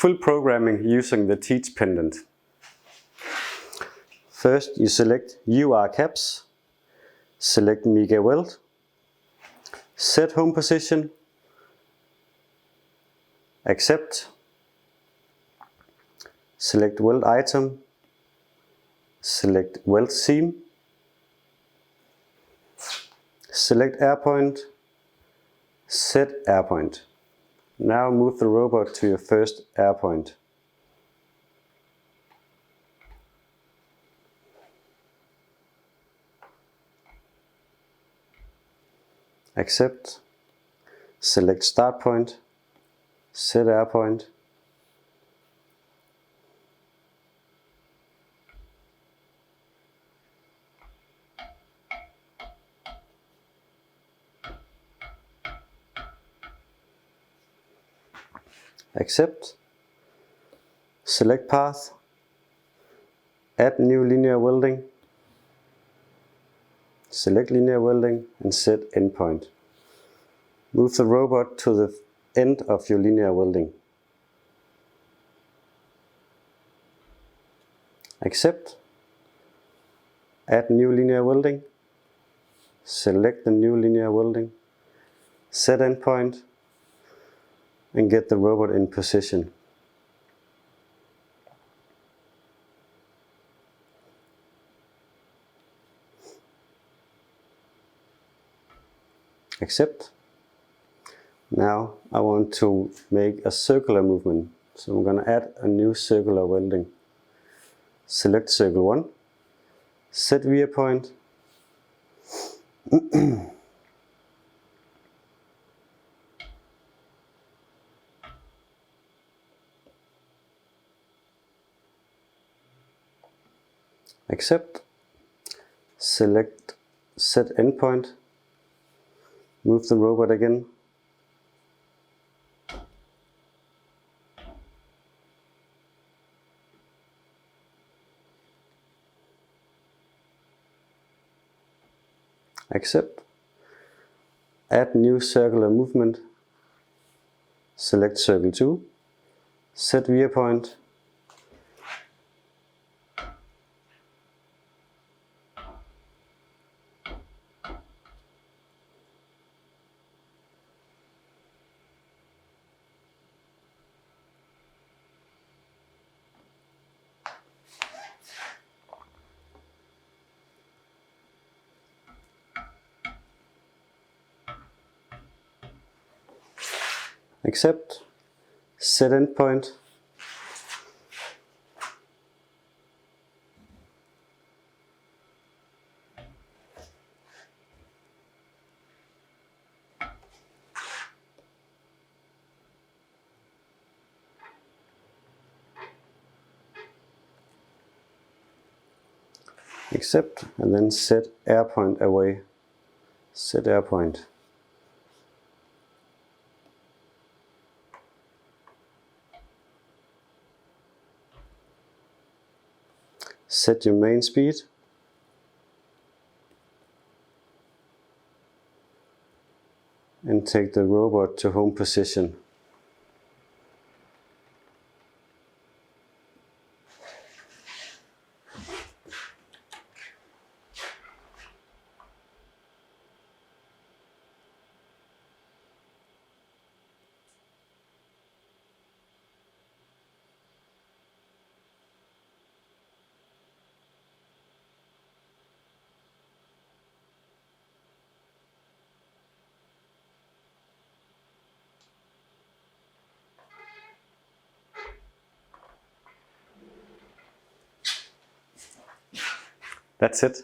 full programming using the Teach pendant. First you select UR caps, select Mega Weld, set home position, accept, select weld item, select weld seam, select air point, set air point. Now move the robot to your first air point. Accept, select start point, set air point, accept, select path, add new linear welding, select linear welding and set endpoint. Move the robot to the end of your linear welding. Accept, add new linear welding, select the new linear welding, set endpoint and get the robot in position. Accept. Now I want to make a circular movement, so I'm going to add a new circular welding. Select circle 1, set via point, accept, select set endpoint, move the robot again, accept, add new circular movement, select circle 2, set via point, accept, set endpoint, accept and then set air point away, set air point. Set your main speed, and take the robot to home position. That's it.